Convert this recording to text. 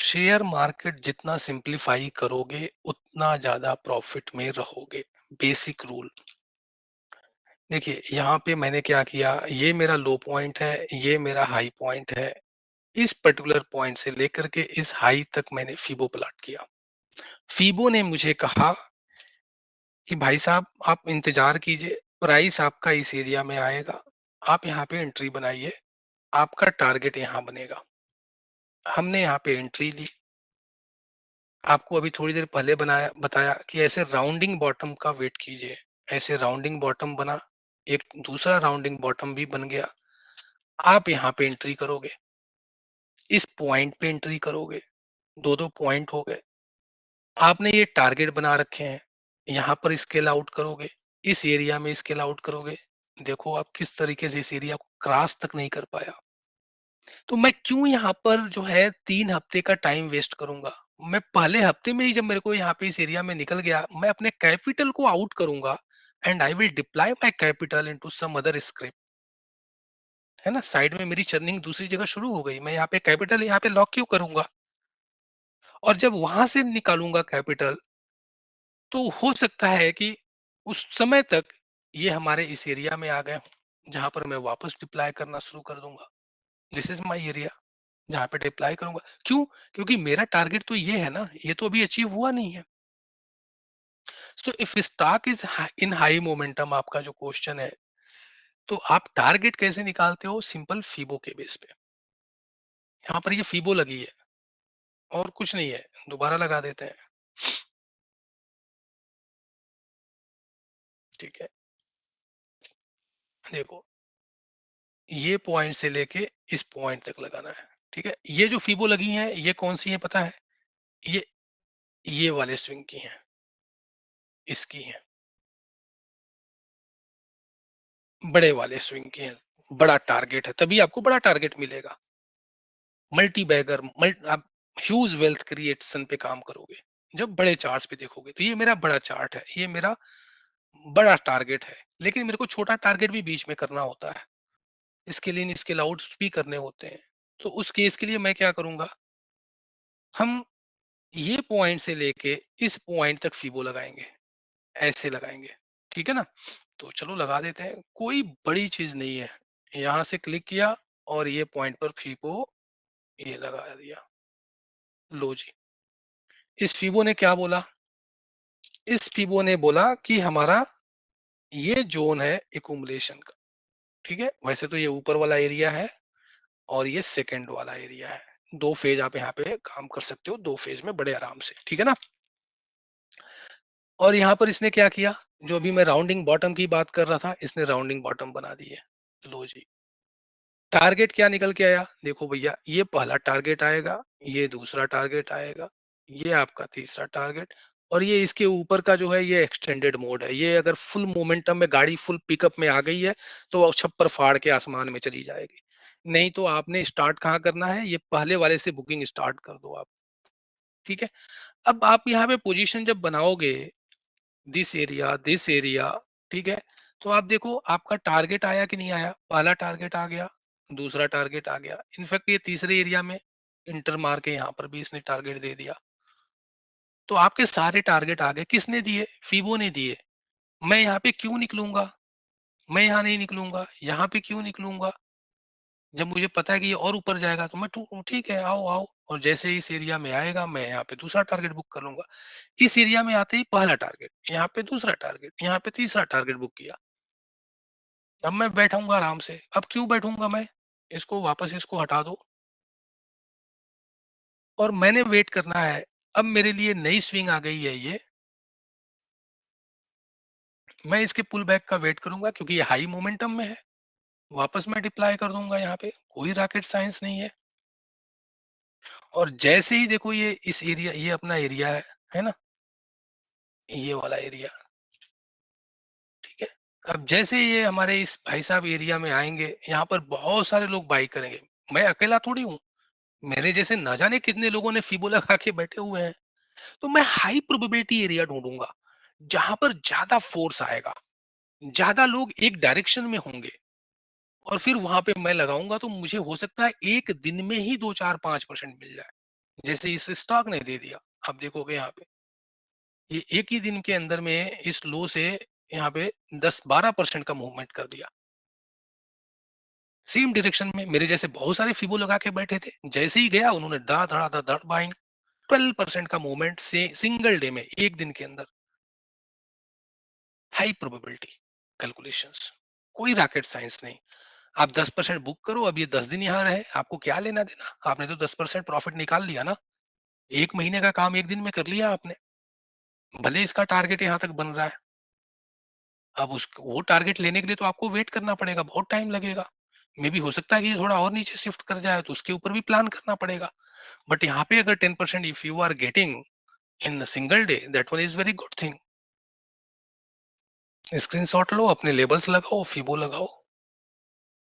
Share market जितना simplify करोगे उतना ज्यादा प्रॉफिट में रहोगे। Basic rule. देखिए यहाँ पे मैंने क्या किया, ये मेरा लो पॉइंट है, ये मेरा हाई पॉइंट है। इस पर्टिकुलर पॉइंट से लेकर के इस हाई तक मैंने फीबो प्लाट किया। फीबो ने मुझे कहा कि भाई साहब आप इंतजार कीजिए, प्राइस आपका इस एरिया में आएगा, आप यहाँ पे एंट्री बनाइए, आपका टारगेट यहाँ बनेगा। हमने यहाँ पे एंट्री ली। आपको अभी थोड़ी देर पहले बनाया बताया कि ऐसे राउंडिंग बॉटम का वेट कीजिए। ऐसे राउंडिंग बॉटम बना, एक दूसरा राउंडिंग बॉटम भी बन गया। आप यहाँ पे एंट्री करोगे, इस पॉइंट पे एंट्री करोगे। दो दो पॉइंट हो गए। आपने ये टारगेट बना रखे हैं, यहाँ पर स्केल आउट करोगे, इस एरिया में स्केल आउट करोगे। देखो आप किस तरीके से इस एरिया को क्रॉस तक नहीं कर पाया। तो मैं क्यों यहाँ पर जो है 3 हफ्ते का टाइम वेस्ट करूंगा। मैं पहले हफ्ते में ही जब मेरे को यहाँ पे इस एरिया में निकल गया, मैं अपने कैपिटल को आउट करूंगा and I will deploy my capital into some other script. है ना, साइड में मेरी चर्निंग दूसरी जगह शुरू हो गई। मैं यहाँ पे कैपिटल यहाँ पे लॉक क्यों करूंगा। और जब वहां से निकालूंगा कैपिटल, तो हो सकता है कि उस समय तक ये हमारे इस एरिया में आ गए हों, जहां पर मैं वापस डिप्लॉय करना शुरू कर दूंगा। दिस इज माई एरिया, जहाँ पे अप्लाई करूंगा। क्यों? क्योंकि मेरा टारगेट तो ये है ना, ये तो अभी अचीव हुआ नहीं है। So if stock is in high momentum, आपका जो क्वेश्चन है, तो आप टारगेट कैसे निकालते हो? सिंपल फीबो के बेस पे। यहाँ पर ये फीबो लगी है और कुछ नहीं है। दोबारा लगा देते हैं। ठीक है, देखो ये पॉइंट से लेके इस पॉइंट तक लगाना है। ठीक है, ये जो फीबो लगी है ये कौन सी है पता है? ये ये वाले स्विंग की हैं, इसकी हैं, बड़े वाले स्विंग की हैं। बड़ा टारगेट है, तभी आपको बड़ा टारगेट मिलेगा। मल्टी बैगर आप ह्यूज वेल्थ क्रिएशन पे काम करोगे जब बड़े चार्ट्स पे देखोगे। तो ये मेरा बड़ा चार्ट है, ये मेरा बड़ा टारगेट है। लेकिन मेरे को छोटा टारगेट भी बीच में करना होता है, इसके लिए इसके आउट्स भी करने होते हैं। तो उस केस के लिए मैं क्या करूंगा, हम ये पॉइंट से लेके इस पॉइंट तक फीबो लगाएंगे, ऐसे लगाएंगे। ठीक है ना, तो चलो लगा देते हैं, कोई बड़ी चीज नहीं है। यहां से क्लिक किया और ये पॉइंट पर फीबो ये लगा दिया। लो जी, इस फीबो ने क्या बोला? इस फीबो ने बोला कि हमारा ये जोन है एकुमुलेशन का। ठीक है, वैसे तो ये ऊपर वाला एरिया है और ये सेकंड वाला एरिया है। दो फेज आप यहाँ पे काम कर सकते हो, दो फेज में बड़े आराम से। ठीक है ना। और यहाँ पर इसने क्या किया, जो अभी मैं राउंडिंग बॉटम की बात कर रहा था, इसने राउंडिंग बॉटम बना दी है। लो जी, टारगेट क्या निकल के आया? देखो भैया, ये पहला टारगेट आएगा, ये दूसरा टारगेट आएगा, ये आपका तीसरा टारगेट। और ये इसके ऊपर का जो है ये एक्सटेंडेड मोड है। ये अगर फुल मोमेंटम में गाड़ी फुल पिकअप में आ गई है तो वो छप्पर फाड़ के आसमान में चली जाएगी। नहीं तो आपने स्टार्ट कहाँ करना है, ये पहले वाले से बुकिंग स्टार्ट कर दो आप। ठीक है, अब आप यहाँ पे पोजीशन जब बनाओगे, दिस एरिया, ठीक है, तो आप देखो आपका टारगेट आया कि नहीं आया। पहला टारगेट आ गया, दूसरा टारगेट आ गया, इनफैक्ट ये तीसरे एरिया में इंटर मार के यहाँ पर भी इसने टारगेट दे दिया। तो आपके सारे टारगेट आ गए, किसने दिए? फीबो ने दिए। मैं यहाँ पे क्यों निकलूंगा? मैं यहाँ नहीं निकलूंगा, यहाँ पे क्यों निकलूंगा? जब मुझे पता है कि ये और ऊपर जाएगा तो मैं ठीक है, आओ आओ। और जैसे ही इस एरिया में आएगा मैं यहाँ पे दूसरा टारगेट बुक कर लूंगा। इस एरिया में आते ही पहला टारगेट, यहाँ पे दूसरा टारगेट, यहाँ पे तीसरा टारगेट बुक किया। अब मैं बैठाऊंगा आराम से। अब क्यों बैठूंगा मैं? इसको वापस इसको हटा दो और मैंने वेट करना है। अब मेरे लिए नई स्विंग आ गई है ये, मैं इसके पुल बैक का वेट करूंगा क्योंकि ये हाई मोमेंटम में है। वापस मैं डिप्लॉय कर दूंगा, यहाँ पे कोई रॉकेट साइंस नहीं है। और जैसे ही देखो ये इस एरिया, ये अपना एरिया है ना, ये वाला एरिया। ठीक है, अब जैसे ये हमारे इस भाई साहब एरिया में आएंगे, यहाँ पर बहुत सारे लोग बाई करेंगे। मैं अकेला थोड़ी हूँ, मेरे जैसे ना जाने कितने लोगों ने फीबो लगा के बैठे हुए हैं। तो मैं हाई प्रोबेबिलिटी एरिया ढूंढूंगा, जहां पर ज्यादा फोर्स आएगा, ज्यादा लोग एक डायरेक्शन में होंगे। और फिर वहां पे मैं लगाऊंगा तो मुझे हो सकता है एक दिन में ही 2 4 5% मिल जाए। जैसे इस स्टॉक ने दे दिया, आप देखोगे यहाँ पे ये एक ही दिन के अंदर में इस लो से यहाँ पे 10-12% का मूवमेंट कर दिया। सेम डायरेक्शन में मेरे जैसे बहुत सारे फिबो लगा के बैठे थे, जैसे ही गया उन्होंने दा धड़ा दा धड़ बाइंग, 12% का मूवमेंट से सिंगल डे में, एक दिन के अंदर। हाई प्रोबेबिलिटी कैलकुलेशंस, कोई रॉकेट साइंस नहीं। आप 10% बुक करो, अब ये 10 दिन यहाँ रहे, आपको क्या लेना देना, आपने तो 10% प्रॉफिट निकाल लिया ना। एक महीने का काम एक दिन में कर लिया आपने, भले इसका टारगेट यहाँ तक बन रहा है। अब उस वो टारगेट लेने के लिए तो आपको वेट करना पड़ेगा, बहुत टाइम लगेगा। मे बी हो सकता है कि ये थोड़ा और नीचे शिफ्ट कर जाए, तो उसके ऊपर भी प्लान करना पड़ेगा। बट यहाँ पे अगर 10% if you are getting in single day, that one is very good thing. Screenshot लो, अपने लेबल्स लगाओ, फिबो लगाओ।